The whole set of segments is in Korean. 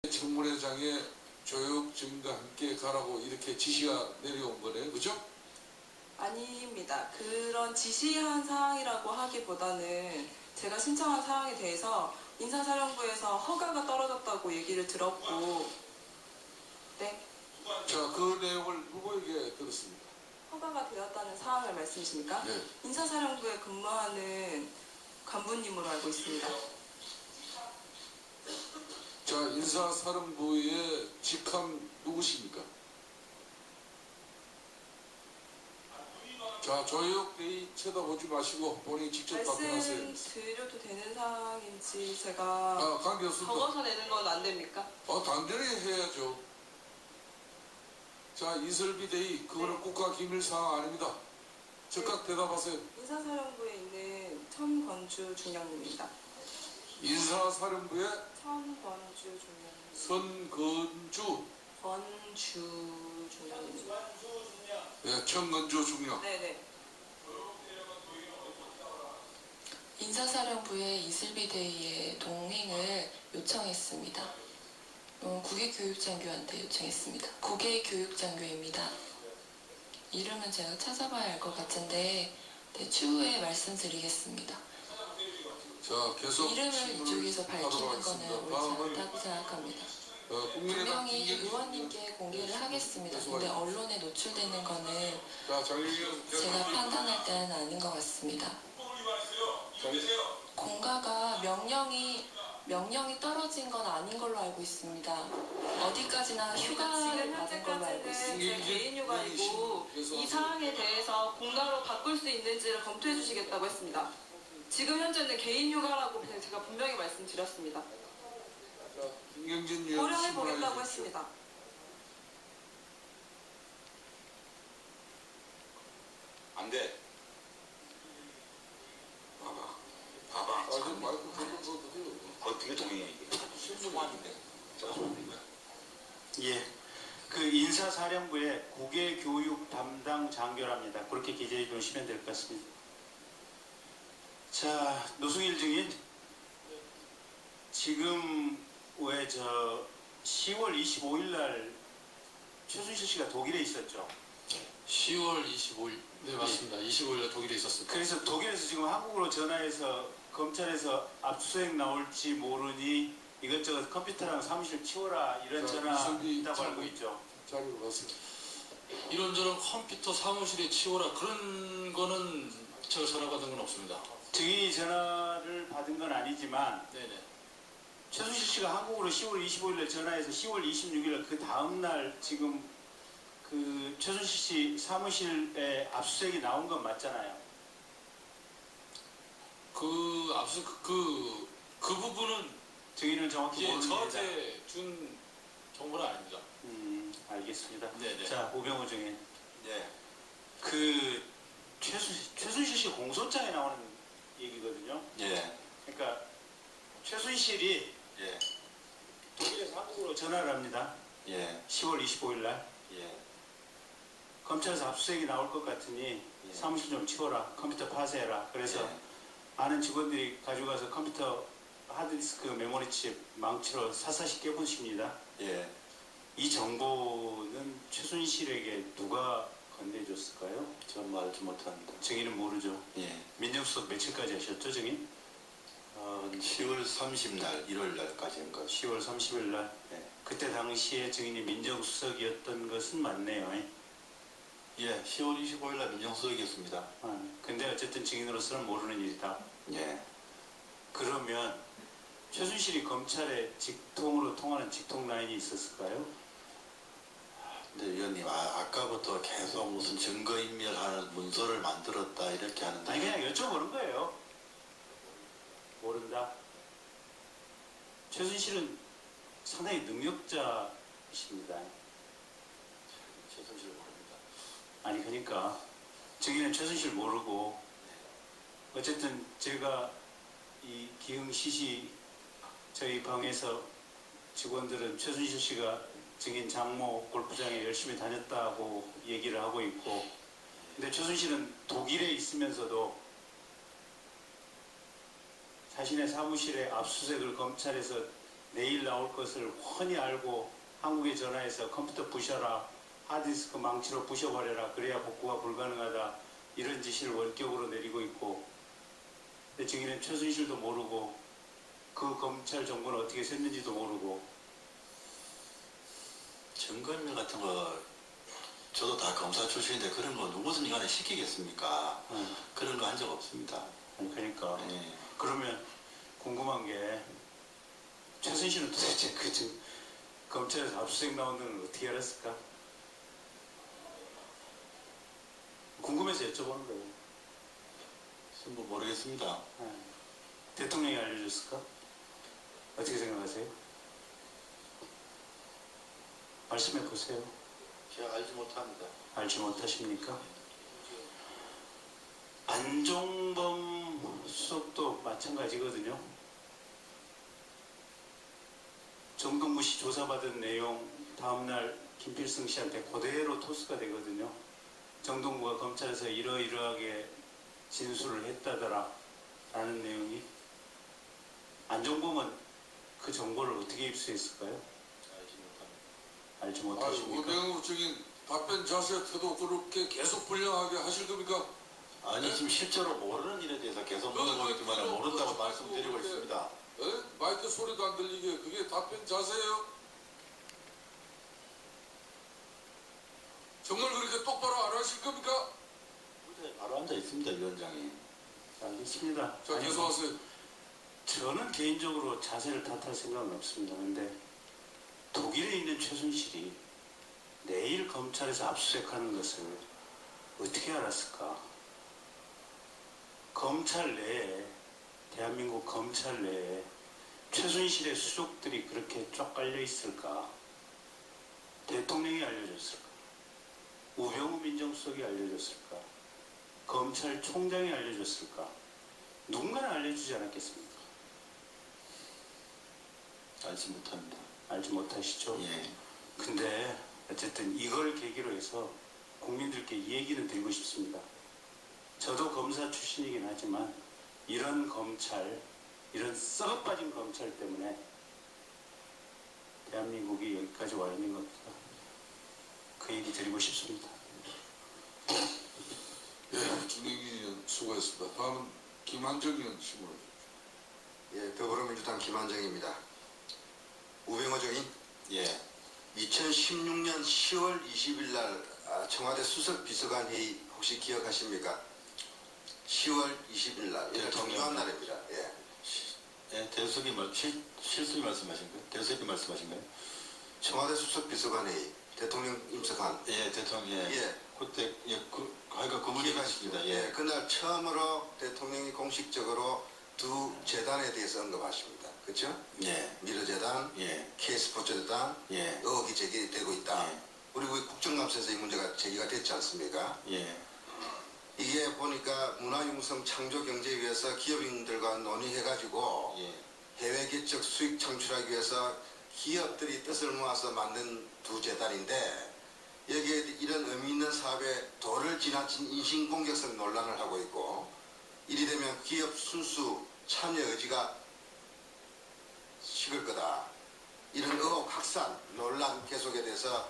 청문회장에 조혁증과 함께 가라고 이렇게 지시가 내려온 거네요, 그죠? 아닙니다. 그런 지시한 사항이라고 하기보다는 제가 신청한 사항에 대해서 인사사령부에서 허가가 떨어졌다고 얘기를 들었고, 네, 자, 그 내용을 누구에게 들었습니까? 허가가 되었다는 사항을 말씀이십니까? 네. 인사사령부에 근무하는 간부님으로 알고 있습니다. 자, 인사사령부의 직함 누구십니까? 자, 조혁대의 쳐다보지 마시고 본인이 직접 답변하세요. 말씀 드려도 되는 사항인지 제가 아, 관계없습니다. 적어서 내는 건 안 됩니까? 당연히 해야죠. 자, 이설비 대의, 그거는 네. 국가기밀사항 아닙니다. 즉각 대답하세요. 인사사령부에 있는 천권주 중령님입니다. 인사사령부의 천권주 중령님. 선건주, 권주 중령입니다. 네, 청건주 중령. 네네. 인사사령부에 이슬비 대의의 동행을 요청했습니다. 국외교육장교한테 요청했습니다. 국외교육장교입니다. 이름은 제가 찾아봐야 알 것 같은데 추후에 말씀드리겠습니다. 자, 계속 이름을 이쪽에서 밝히는 것은 옳지 않다고 생각합니다. 분명히 의원님께 공개를 하겠습니다. 근데 언론에 노출되는 거는 제가 판단할 때는 아닌 것 같습니다. 공가가 명령이 떨어진 건 아닌 걸로 알고 있습니다. 어디까지나 휴가를 받은 걸로 알고 있습니다. 개인 휴가이고 이 사항에 대해서 공가로 바꿀 수 있는지를 검토해 주시겠다고 했습니다. 지금 현재는 개인 휴가라고 제가 분명히 말씀드렸습니다. 김경진 의원 고려해 보겠다고 질문해 주십시오. 했습니다. 안 돼. 봐봐. 지금 마이크 켜도 돼요. 어떻게 동의해 이게? 소환인데. 제가 소환된 거야. 예, 그 인사사령부의 국외교육 담당 장교랍니다. 그렇게 기재해 주시면 될 것 같습니다. 자, 노승일 증인, 지금 왜 10월 25일 날 최순실 씨가 독일에 있었죠? 10월 25일, 네 맞습니다. 25일에 독일에 있었습니다. 그래서 독일에서 지금 한국으로 전화해서 검찰에서 압수수색 나올지 모르니 이것저것 컴퓨터랑 사무실 치워라 이런 전화 있다고 알고 있죠. 자리로 가세요. 이런저런 컴퓨터 사무실에 치워라 그런 거는 제가 전화 받은 건 없습니다. 증인이 전화를 받은 건 아니지만 네네. 최순실 씨가 한국으로 10월 25일에 전화해서 10월 26일 그 다음날 지금 그 최순실 씨 사무실에 압수수색이 나온 건 맞잖아요. 그 앞서 그 부분은 증인은 정확히 모릅니다. 저한테 준 정보는 아닙니다. 알겠습니다. 네네. 자, 오병호 증인. 예. 그 최순실 씨 공소장에 나오는 얘기거든요. 예. 그러니까 최순실이 예. 독일에서 한국으로 전화를 합니다. 예. 10월 25일 날. 예. 검찰에서 압수수색이 나올 것 같으니 예. 사무실 좀 치워라. 컴퓨터 파쇄해라. 그래서 예. 아는 직원들이 가져가서 컴퓨터 하드디스크 메모리칩 망치로 사사시 깨부십니다. 예. 이 정보는 최순실에게 누가 건네줬을까요? 전 말하지 못합니다. 증인은 모르죠. 예. 민정수석 며칠까지 하셨죠, 증인? 10월 30날, 1월 날까지 한 거. 10월 30일 날. 예. 그때 당시에 증인이 민정수석이었던 것은 맞네요. 예. 10월 25일 날 민정수석이었습니다. 근데 어쨌든 증인으로서는 모르는 일이다. 예. 그러면 최순실이 검찰에 직통으로 통하는 직통 라인이 있었을까요? 근데 위원님, 아까부터 계속 무슨 증거인멸하는 문서를 만들었다 이렇게 하는데. 아니 그냥 여쭤보는 거예요. 모른다. 최순실은 상당히 능력자이십니다. 최순실 모릅니다. 아니 그러니까 증인은 최순실 모르고 어쨌든 제가 이 기흥 시시 저희 방에서 직원들은 최순실 씨가 증인 장모 골프장에 열심히 다녔다고 얘기를 하고 있고, 근데 최순실은 독일에 있으면서도 자신의 사무실에 압수수색을 검찰에서 내일 나올 것을 훤히 알고 한국에 전화해서 컴퓨터 부셔라, 하드디스크 망치로 부셔버려라, 그래야 복구가 불가능하다, 이런 지시를 원격으로 내리고 있고, 근데 증인은 최순실도 모르고 그 검찰 정보는 어떻게 샜는지도 모르고. 증거인멸 같은 거 저도 다 검사 출신인데 그런 거 누구든 간에 시키겠습니까? 그런 거 한 적 없습니다. 그러니까 예. 그러면 궁금한 게 최순실은 도대체 그 검찰에서 압수수색 나온 건 어떻게 알았을까? 궁금해서 여쭤보는 거예요. 뭐 모르겠습니다. 대통령이 알려줬을까? 어떻게 생각하세요? 말씀해 보세요. 제가 알지 못합니다. 알지 못하십니까? 안종범 수석도 마찬가지거든요. 정동구 씨 조사받은 내용 다음날 김필승 씨한테 그대로 토스가 되거든요. 정동구가 검찰에서 이러이러하게 진술을 했다더라 라는 내용이. 안종범은 그 정보를 어떻게 입수했을까요? 알지 못하십니까? 내용적인 답변 자세 태도 그렇게 계속 불량하게 하실 겁니까? 아니 지금 실제로 모르는 일에 대해서 계속 물어보겠지만 모른다고 말씀드리고 있습니다. 마이크 소리도 안 들리게 그게 답변 자세예요? 정말 그렇게 똑바로 안 하실 겁니까? 바로 앉아 있습니다, 위원장이. 알겠습니다. 자, 계속하세요. 저는 개인적으로 자세를 탓할 생각은 없습니다. 근데 독일에 있는 최순실이 내일 검찰에서 압수수색하는 것을 어떻게 알았을까? 검찰 내에, 대한민국 검찰 내에 최순실의 수족들이 그렇게 쫙 깔려 있을까? 대통령이 알려줬을까? 우병우 민정수석이 알려줬을까? 검찰총장이 알려줬을까? 누군가는 알려주지 않았겠습니까? 알지 못합니다. 알지 못하시죠? 예. 근데 어쨌든 이걸 계기로 해서 국민들께 이 얘기는 드리고 싶습니다. 저도 검사 출신이긴 하지만 이런 검찰, 이런 썩어빠진 검찰 때문에 대한민국이 여기까지 와 있는 겁니다. 그 얘기 드리고 싶습니다. 예, 준영기 의원 수고했습니다. 다음은 김한정 의원 질문해 주십시오. 예, 더불어민주당 김한정입니다. 우병호 증인, 예. 2016년 10월 20일 날 청와대 수석비서관 회의 혹시 기억하십니까? 10월 20일 날, 이날 중요한 날입니다. 예. 예, 대수비 실수비 말씀하신 거예요? 대수비 말씀하신 거예요? 청와대 수석비서관 회의, 대통령 임석한. 예, 대통령. 예. 예. 그때 하여간 그 문제 가십니다. 예, 그날 처음으로 대통령이 공식적으로 두 재단에 대해서 언급하십니다. 그렇죠? 예. 미르재단, 예. K스포츠재단, 예. 의혹이 제기되고 있다. 예. 우리 국정감사에서 이 문제가 제기가 됐지 않습니까? 예. 이게 보니까 문화융성 창조경제위에서 기업인들과 논의해가지고 예. 해외 개척 수익 창출하기 위해서 기업들이 뜻을 모아서 만든 두 재단인데 여기에 이런 의미 있는 사업에 도를 지나친 인신공격성 논란을 하고 있고 이리 되면 기업 순수 참여 의지가 식을 거다. 이런 의혹 확산, 논란 계속에 대해서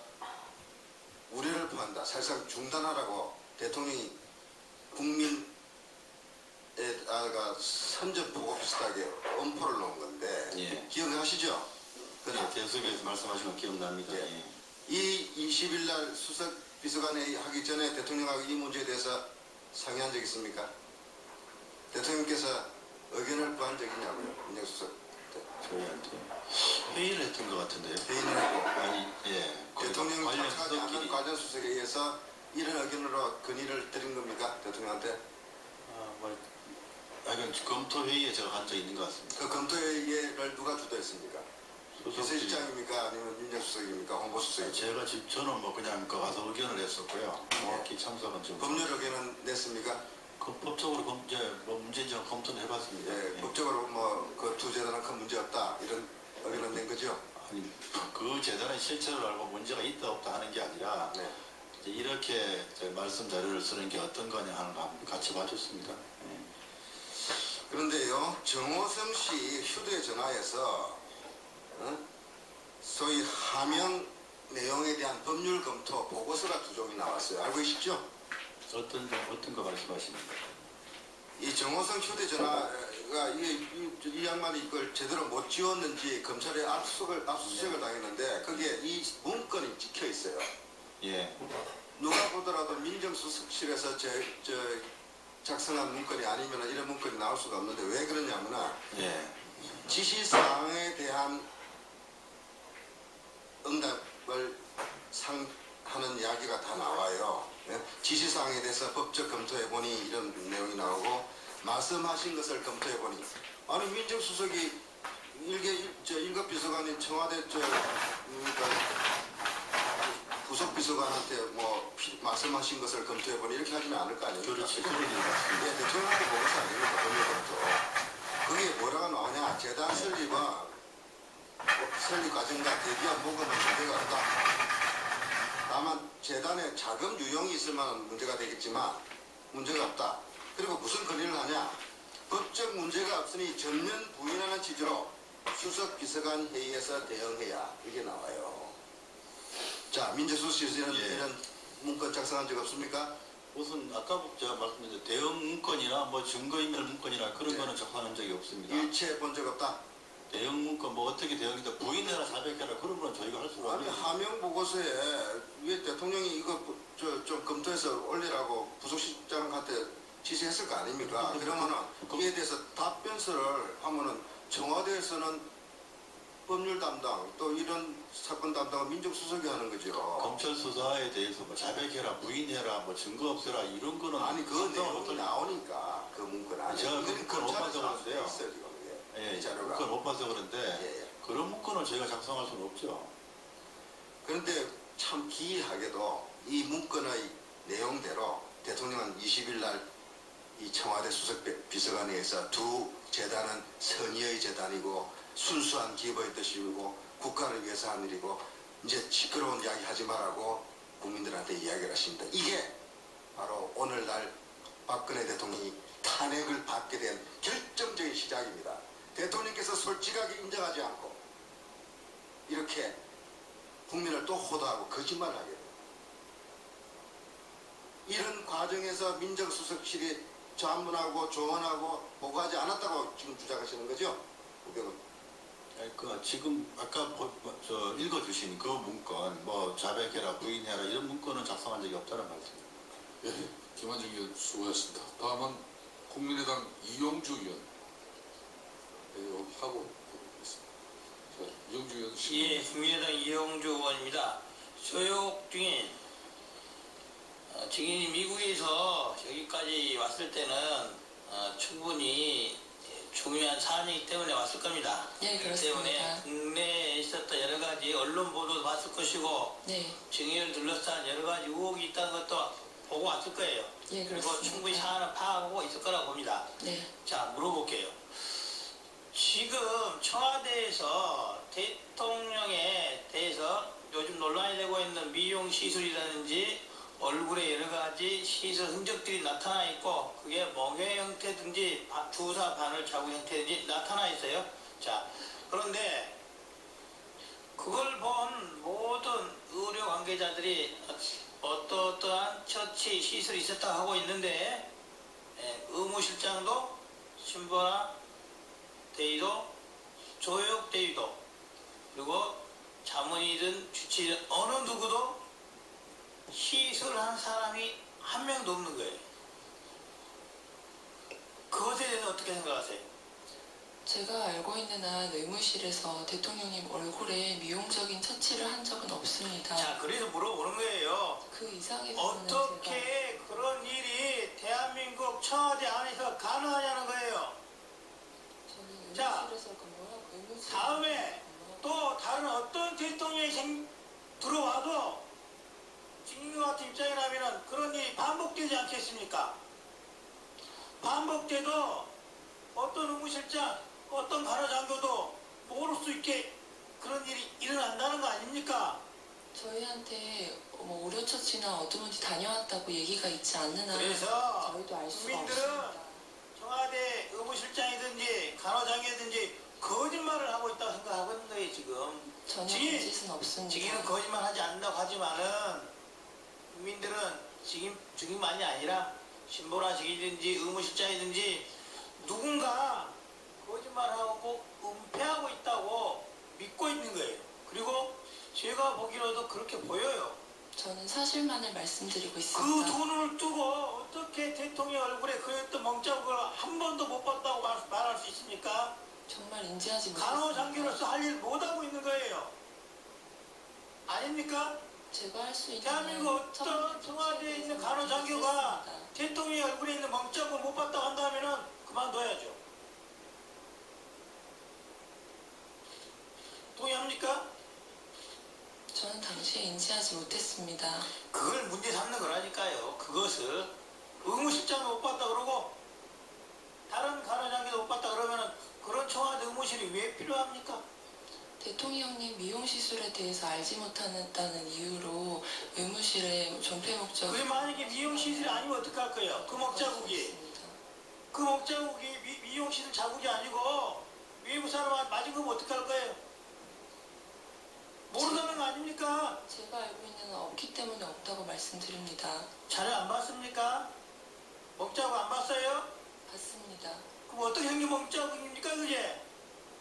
우려를 표한다. 사실상 중단하라고 대통령이 국민에다가 선전보고 비슷하게 엄포를 놓은 건데 예. 기억하시죠? 예, 대수비에서 말씀하신 거 기억납니다. 예. 예. 이 20일 날 수석 비서관회의 하기 전에 대통령하고 이 문제에 대해서 상의한 적 있습니까? 대통령께서 의견을 구한 적 있냐고요? 민정수석 저희한테 회의를 했던 것 같은데요. 회의를 하고 아니, 예. 대통령이 관련 참석하지 않은 수석끼리. 관련 수석에 의해서 이런 의견으로 건의를 드린 겁니까? 대통령한테? 하여간 검토 회의에 제가 간 적이 있는 것 같습니다. 그 검토회의를 누가 주도했습니까? 비서실장입니까? 아니면 민정수석입니까? 홍보수석입니까? 저는 뭐 그냥 그 가서 의견을 했었고요. 정확히 참석은 좀. 법률 의견은 냈습니까? 그 법적으로 이제 뭐 문제인지 검토는 해봤습니다. 예, 예. 법적으로 뭐 그 두 재단은 큰 문제 없다 이런 의견은 낸 거죠? 아니, 그 재단의 실체를 알고 문제가 있다 없다 하는 게 아니라 네. 이제 이렇게 저 말씀 자료를 쓰는 게 어떤 거냐 하는 거 한번 같이 봐줬습니다. 예. 그런데요, 정호성 씨 휴대전화에서 소위 하명 내용에 대한 법률 검토 보고서가 2종이 나왔어요. 알고 계시죠? 어떤 거 말씀하십니까? 이 정호성 휴대전화가 이 양반이 이걸 제대로 못 지웠는지 검찰에 압수수색을 당했는데 거기에 이 문건이 찍혀 있어요. 예. 누가 보더라도 민정수석실에서 작성한 문건이 아니면 이런 문건이 나올 수가 없는데 왜 그러냐면은 예. 지시사항에 대한 응답을 하는 이야기가 다 나와요. 예? 지시사항에 대해서 법적 검토해보니 이런 내용이 나오고 말씀하신 것을 검토해보니 아니 민정수석이 일급 비서관인 청와대 부속비서관한테 뭐 말씀하신 것을 검토해보니 이렇게 하지는 않을 거 아닙니까? 그렇지. 그런 일 같습니다. 예, 대통령한테 보고서 아닙니까? 법률 검토. 그게 뭐라고 나오냐? 재단 설립과 설립 과정과 대비한 보고는 문제가 없다. 다만 재단에 자금 유용이 있을 만한 문제가 되겠지만 문제가 없다. 그리고 무슨 건의를 하냐? 법적 문제가 없으니 전면 부인하는 취지로 수석 비서관 회의에서 대응해야 이게 나와요. 자, 민정수석실에서 이런 문건 작성한 적 없습니까? 우선 아까 제가 말씀드린 대응 문건이나 뭐 증거인멸 문건이나 그런 네. 거는 작성한 적이 없습니다. 일체 본 적 없다. 대응 문건 뭐 어떻게 대응이다 부인해라 자백해라 그런 거는 저희가 할 수가 아니 없는 하명 보고서에 왜 대통령이 이거 좀 검토해서 올리라고 부속실장한테 지시했을 거 아닙니까? 그러면은 이에 대해서 답변서를 하면은 청와대에서는 법률 담당 또 이런 사건 담당은 민정수석이 하는 거죠. 검찰 수사에 대해서 뭐 자백해라 부인해라 뭐 증거 없애라 이런 거는 아니 그 상관은 내용이 없어요. 나오니까 그 문건 안에 제가 그 문건 못 봐서 그런데요. 있어요 지금 이게. 예, 이 자료가. 문건 못 봐서 그런데 예, 예. 그런 문건을 저희가 작성할 수는 없죠. 그런데 참 기이하게도 이 문건의 내용대로 대통령은 20일 날 이 청와대 수석 비서관회에서 두 재단은 선의의 재단이고 순수한 기부의 뜻이고 국가를 위해서 한 일이고 이제 시끄러운 이야기 하지 말라고 국민들한테 이야기를 하십니다. 이게 바로 오늘날 박근혜 대통령이 탄핵을 받게 된 결정적인 시작입니다. 대통령께서 솔직하게 인정하지 않고 이렇게 국민을 또 호도하고 거짓말을 하게 됩니다. 이런 과정에서 민정수석실이 자문하고 조언하고 보고하지 않았다고 지금 주장하시는 거죠? 우병은. 그 지금 아까 읽어주신 그 문건 뭐 자백해라 부인해라 이런 문건은 작성한 적이 없다는 말씀입니다. 예, 김한중 의원 수고하셨습니다. 다음은 국민의당 이용주 의원 하고 보겠습니다. 자, 이용주 의원 예, 국민의당 이용주 의원입니다. 소욕 중인 증인이 미국에서 여기까지 왔을 때는 충분히 중요한 사안이기 때문에 왔을 겁니다. 네, 그렇기 때문에 국내에 있었던 여러 가지 언론 보도도 봤을 것이고 네, 증인을 둘러싼 여러 가지 의혹이 있다는 것도 보고 왔을 거예요. 예, 그리고 그렇습니다. 충분히 사안을 파악하고 있을 거라고 봅니다. 네, 자, 물어볼게요. 지금 청와대에서 대통령에 대해서 요즘 논란이 되고 있는 미용 시술이라든지 얼굴에 여러 가지 시술 흔적들이 나타나 있고 그게 멍해 형태든지 주사 바늘 자국 형태든지 나타나 있어요. 자, 그런데 그걸 본 모든 의료 관계자들이 어떠한 처치 시술이 있었다 하고 있는데 의무실장도 신보라 대위도 조혁 대위도 그리고 자문이든 주치든 어느 누구도 시술한 사람이 한 명도 없는 거예요. 그것에 대해서 어떻게 생각하세요? 제가 알고 있는 한 의무실에서 대통령님 얼굴에 미용적인 처치를 한 적은 없습니다. 자, 그래서 물어보는 거예요. 그 이상의 부분은 어떻게 그런 일이 대한민국 청와대 안에서 가능하냐는 거예요. 저는 자, 의무실에서 근무하고 의무실 다음에 또 다른 어떤 대통령이 들어와도 지금 같은 입장이라면 그런 일이 반복되지 않겠습니까? 반복돼도 어떤 의무실장, 어떤 간호장교도 모를 수 있게 그런 일이 일어난다는 거 아닙니까? 저희한테 뭐 의료처치나 어디든지 다녀왔다고 얘기가 있지 않는 한 그래서 저희도 알 수가 국민들은 없습니다. 청와대 의무실장이든지 간호장이든지 거짓말을 하고 있다고 생각하고 있는 거예요 지금. 전혀 증인, 그런 짓은 없습니다. 증인은 거짓말하지 않는다고 하지만은 국민들은 증인만이 아니라 신보라 증인이든지 의무실장이든지 누군가 거짓말하고 은폐하고 있다고 믿고 있는 거예요. 그리고 제가 보기로도 그렇게 보여요. 저는 사실만을 말씀드리고 그 있습니다. 돈을 두고 어떻게 대통령 얼굴에 그랬던 멍자국을 한 번도 못 봤다고 말할 수 있습니까? 정말 인지하지 못했습니다. 간호장교로서 할 일 못하고 있는 거예요. 아닙니까? 제가 할 수 있는 대한민국 어떤 청와대에 있는 간호장교가 대통령 얼굴에 있는 멍자국을 못 봤다고 한다면 그만둬야죠. 동의합니까? 저는 당시에 인지하지 못했습니다. 그걸 문제 삼는 거라니까요. 그것을 의무실장을 못 봤다 그러고 다른 간호장교도 못 봤다 그러면 그런 청와대 의무실이 왜 필요합니까? 대통령님 미용시술에 대해서 알지 못한다는 이유로 의무실에 존폐 목적. 그게 만약에 미용시술이 아니면 어떡할 거예요? 그 먹자국이. 그 먹자국이 미용시술 자국이 아니고 외부 사람 맞은 거면 어떡할 거예요? 모른다는 거 아닙니까? 제가 알고 있는 건 없기 때문에 없다고 말씀드립니다. 자료 안 봤습니까? 먹자국 안 봤어요? 봤습니다. 그럼 어떤 행위 먹자국입니까 그게?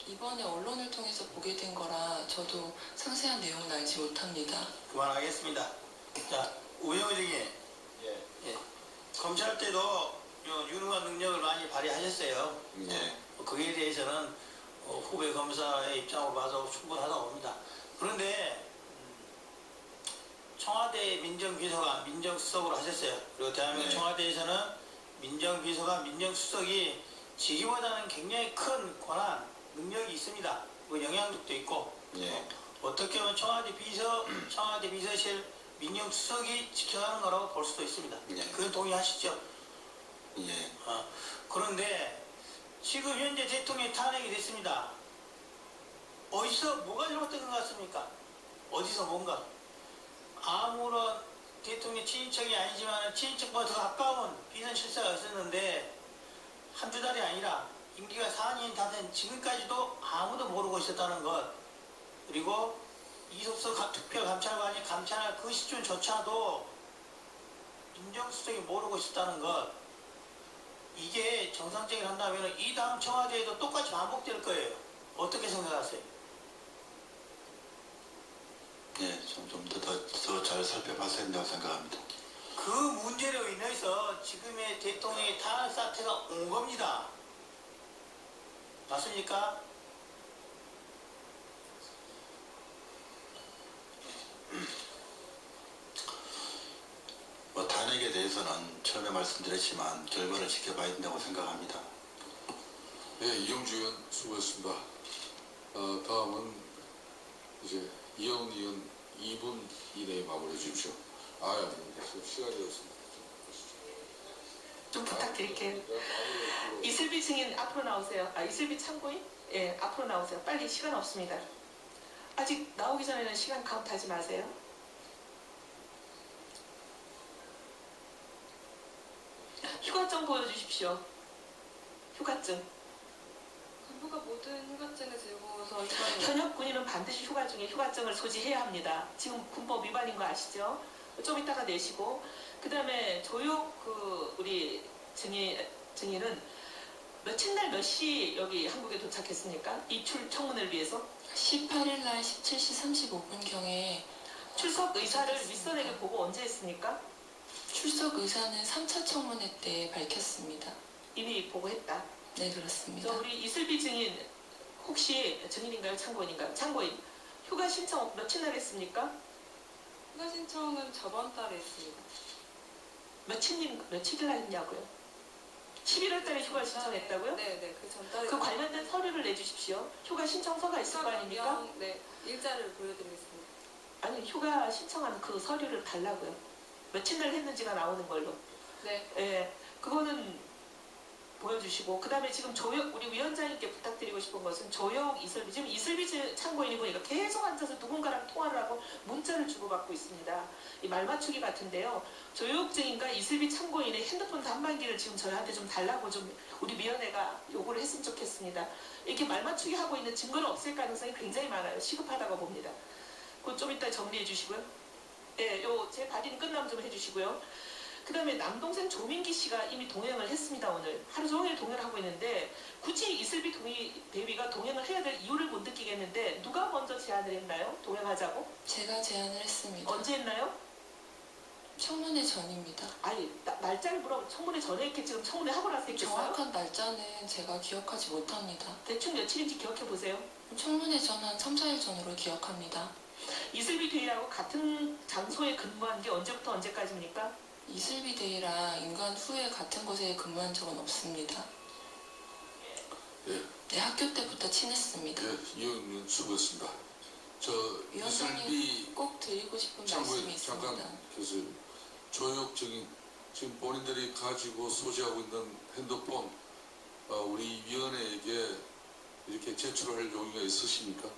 이번에 언론을 통해서 보게 된 거라 저도 상세한 내용은 알지 못합니다. 그만하겠습니다. 자, 우영우 증인. 예. 검찰 때도 유능한 능력을 많이 발휘하셨어요. 예. 거기에 대해서는 후배 검사의 입장으로 봐서 충분하다고 봅니다. 그런데 청와대 민정비서관, 민정수석으로 하셨어요. 그리고 대한민국 네. 청와대에서는 민정비서관, 민정수석이 직위보다는 굉장히 큰 권한, 능력이 있습니다. 그 영향력도 있고 예. 어떻게 보면 청와대 비서실 민정수석이 지켜가는 거라고 볼 수도 있습니다. 예. 그건 동의하시죠? 예. 그런데 지금 현재 대통령이 탄핵이 됐습니다. 어디서 뭐가 잘못된 것 같습니까? 어디서 뭔가 아무런 대통령 친인척이 아니지만 친인척보다 더 가까운 비선실세가 있었는데 한두 달이 아니라 임기가 4년이 다 된 지금까지도 아무도 모르고 있었다는 것, 그리고 이석서 특별감찰관이 감찰할 그 시점조차도 민정수석이 모르고 있었다는 것, 이게 정상적인 한다면 이 다음 청와대에도 똑같이 반복될 거예요. 어떻게 생각하세요? 예, 좀 더 잘 살펴봤어야 된다고 생각합니다. 그 문제로 인해서 지금의 대통령의 탄핵 사태가 온 겁니다. 맞습니까? 뭐 탄핵에 대해서는 처음에 말씀드렸지만 결과를 지켜봐야 된다고 생각합니다. 네, 이영주 의원 수고했습니다. 다음은 이제 이영훈 의원 2분 이내에 마무리해 주십시오. 아닙니다. 시간이 없습니다. 좀 부탁드릴게요. 이슬비 증인 앞으로 나오세요. 이슬비 참고인? 예, 앞으로 나오세요. 빨리, 시간 없습니다. 아직 나오기 전에는 시간 카운트하지 마세요. 휴가증 보여주십시오. 휴가증. 간부가 모든 휴가증을 들고서 휴가를 현역 군인은 반드시 휴가 중에 휴가증을 소지해야 합니다. 지금 군법 위반인 거 아시죠? 좀 이따가 내시고, 그 다음에 조욕 우리 증인은 며칠 날 몇 시 여기 한국에 도착했습니까? 입출 청문회를 위해서 18일 날 17시 35분경에 출석 의사를 윗선에게 보고 언제 했습니까? 출석 의사는 3차 청문회 때 밝혔습니다. 이미 보고했다. 네, 그렇습니다. 저 우리 이슬비 증인 혹시 증인인가요? 참고인인가요? 참고인. 휴가 신청 며칠 날 했습니까? 휴가 신청은 저번 달에 했습니다. 며칠일 날 했냐고요? 11월 달에 휴가 신청했다고요? 네, 그 전달에. 그 관련된 서류를 내주십시오. 휴가 신청서가 있을 거 아닙니까? 네, 일자를 보여드리겠습니다. 아니, 휴가 신청한 그 서류를 달라고요. 며칠 날 했는지가 나오는 걸로. 네. 예, 그거는 보여주시고, 그 다음에 지금 우리 위원장님께 부탁드리고 싶은 것은 조영, 이슬비, 지금 이슬비 참고인이 보니까 계속 앉아서 누군가랑 통화를 하고 문자를 주고받고 있습니다. 이 말맞추기 같은데요. 조혁증인과 이슬비 참고인의 핸드폰 단말기를 지금 저희한테 좀 달라고 좀 우리 위원회가 요구를 했으면 좋겠습니다. 이렇게 말맞추기 하고 있는 증거를 없앨 가능성이 굉장히 많아요. 시급하다고 봅니다. 그거 좀 이따 정리해 주시고요. 네, 요 제 발의는 끝나면 좀 해주시고요. 그 다음에 남동생 조민기 씨가 이미 동행을 했습니다. 오늘 하루 종일 동행을 하고 있는데 굳이 이슬비 대위가 동행을 해야 될 이유를 못 느끼겠는데 누가 먼저 제안을 했나요? 동행하자고? 제가 제안을 했습니다. 언제 했나요? 청문회 전입니다. 아니 날짜를 물어보면 청문회 전에 이렇게 지금 청문회 하고 나서 했겠어요? 정확한 날짜는 제가 기억하지 못합니다. 대충 며칠인지 기억해 보세요. 청문회 전 한 3, 4일 전으로 기억합니다. 이슬비 대위하고 같은 장소에 근무한 게 언제부터 언제까지입니까? 이슬비 대위랑 인간 후에 같은 곳에 근무한 적은 없습니다. 예, 네, 학교 때부터 친했습니다. 예, 이의원 수고했습니다. 저 위원장님 이슬비 꼭 드리고 싶은 참고인 말씀이 잠깐 있습니다. 교수님, 조혁증인 지금 본인들이 가지고 소지하고 있는 핸드폰 우리 위원회에게 이렇게 제출할 용의가 있으십니까?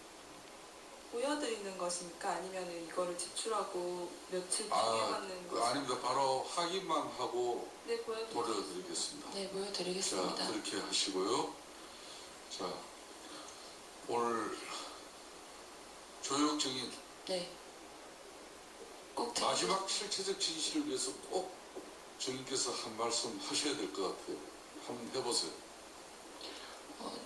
보여드리는 것입니까? 아니면 이거를 제출하고 며칠 뒤에 받는 것입니까? 아닙니다. 바로 확인만 하고 네, 보여드리겠습니다. 보내드리겠습니다. 네, 자, 보여드리겠습니다. 그렇게 하시고요. 자, 오늘 조혁증인 네. 꼭 드리고 마지막 실체적 진실을 위해서 꼭 증인께서 한 말씀 하셔야 될 것 같아요. 한번 해보세요.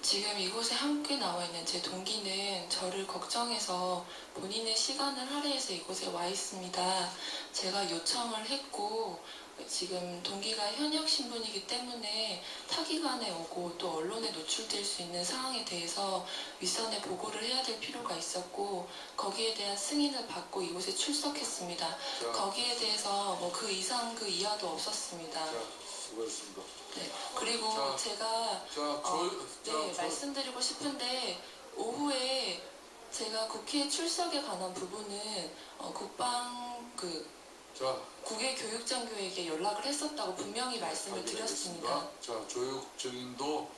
지금 이곳에 함께 나와 있는 제 동기는 저를 걱정해서 본인의 시간을 할애해서 이곳에 와 있습니다. 제가 요청을 했고 지금 동기가 현역 신분이기 때문에 타기관에 오고 또 언론에 노출될 수 있는 상황에 대해서 윗선에 보고를 해야 될 필요가 있었고 거기에 대한 승인을 받고 이곳에 출석했습니다. 자, 거기에 대해서 뭐 그 이상 그 이하도 없었습니다. 자, 수고했습니다. 네. 그리고 자, 제가 자, 말씀드리고 싶은데 오후에 제가 국회 출석에 관한 부분은 국방 국외 교육장교에게 연락을 했었다고 분명히 말씀을 드렸습니다. 자, 조육 증인도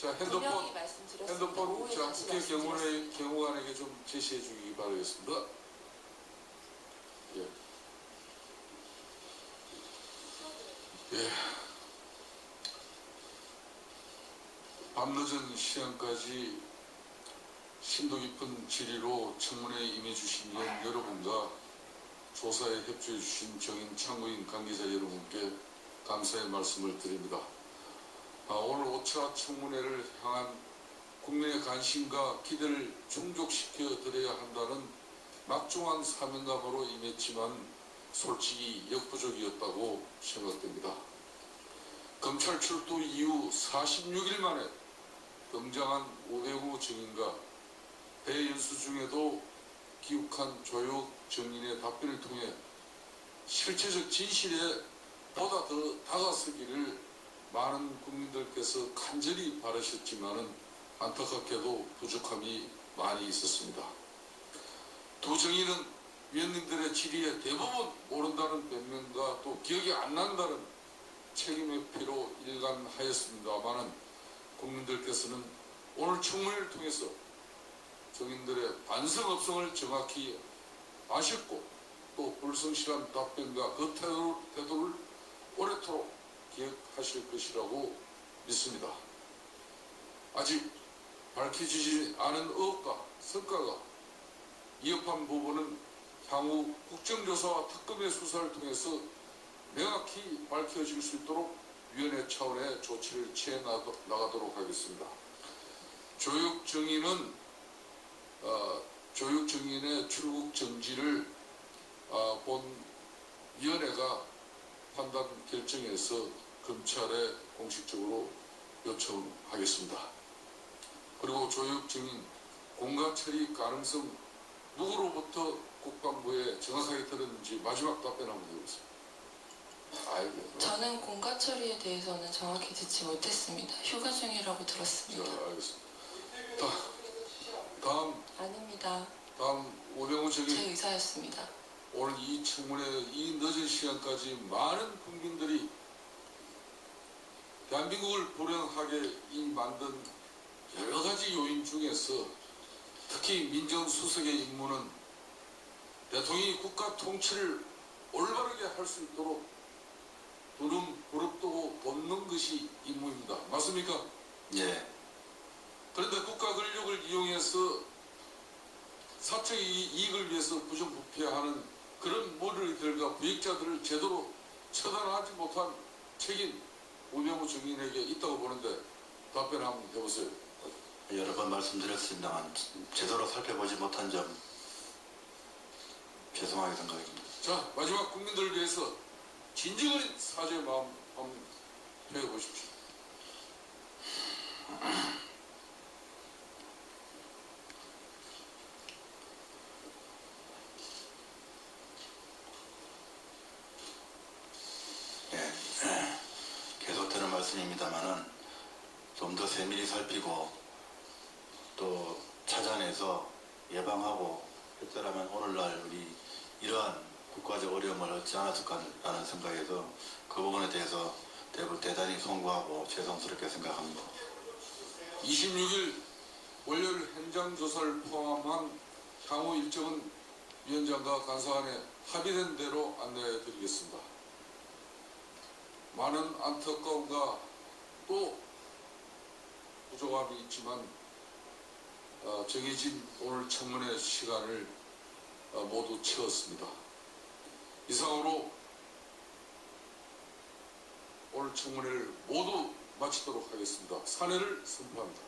자 분명히 핸드폰 말씀드렸습니다. 오후에 자 다시 국회 말씀드렸습니다. 경호관에게 좀 제시해 주기 바라겠습니다. 예. 예. 밤늦은 시간까지 심도 깊은 질의로 청문회에 임해주신 위원 여러분과 조사에 협조해주신 정인 참고인 관계자 여러분께 감사의 말씀을 드립니다. 오늘 5차 청문회를 향한 국민의 관심과 기대를 충족시켜 드려야 한다는 막중한 사명감으로 임했지만 솔직히 역부족이었다고 생각됩니다. 검찰 출두 이후 46일 만에 등장한 오대구 증인과 대연수 중에도 기욱한 조혁 증인의 답변을 통해 실체적 진실에 보다 더 다가서기를 많은 국민들께서 간절히 바라셨지만은 안타깝게도 부족함이 많이 있었습니다. 두 증인은 위원님들의 질의에 대부분 모른다는 변명과 또 기억이 안 난다는 책임의 피로 일관하였습니다만은 국민들께서는 오늘 청문회를 통해서 증인들의 반성업성을 정확히 아셨고 또 불성실한 답변과 그 태도를 오래도록 기억하실 것이라고 믿습니다. 아직 밝혀지지 않은 의혹과 성과가 위협한 부분은 향후 국정조사와 특검의 수사를 통해서 명확히 밝혀질 수 있도록 위원회 차원의 조치를 취해 나가도록 하겠습니다. 조혁 증인의 출국 정지를 본 위원회가 판단 결정해서 검찰에 공식적으로 요청하겠습니다. 그리고 조혁 증인 공가 처리 가능성 누구로부터 국방부에 정확하게 들었는지 마지막 답변 한번 해보세요. 저는 공가 처리에 대해서는 정확히 듣지 못했습니다. 휴가 중이라고 자, 들었습니다. 알겠습니다. 다음 아닙니다. 오병우 제 증인 의사였습니다. 오늘 이 청문회 이 늦은 시간까지 많은 국민들이 대한민국을 불행하게 만든 여러 가지 요인 중에서 특히 민정수석의 임무는 대통령이 국가 통치를 올바르게 할 수 있도록 두는 부릅뜨고 돕는 것이 임무입니다. 맞습니까? 예. 그런데 국가 권력을 이용해서 사적 이익을 위해서 부정부패하는 그런 모델들과 부역자들을 제대로 처단하지 못한 책임 우병우 증인에게 있다고 보는데 답변 한번 해보세요. 여러 번 말씀드렸습니다만 제대로 살펴보지 못한 점 죄송하게 생각합니다. 자, 마지막 국민들을 위해서 진정 어린 사죄의 마음 한번 표해보십시오. 계속되는 말씀입니다만은 좀 더 세밀히 살피고 또 찾아내서 예방하고 했더라면 오늘날 우리 이러한 국가적 어려움을 얻지 않았을까라는 생각에서 그 부분에 대해서 대단히 송구하고 죄송스럽게 생각합니다. 26일 월요일 현장 조사를 포함한 향후 일정은 위원장과 간사간에 합의된 대로 안내해 드리겠습니다. 많은 안타까움과 또 부족함이 있지만 정해진 오늘 청문회 시간을 모두 채웠습니다. 이상으로 오늘 청문회를 모두 마치도록 하겠습니다. 사내를 선포합니다.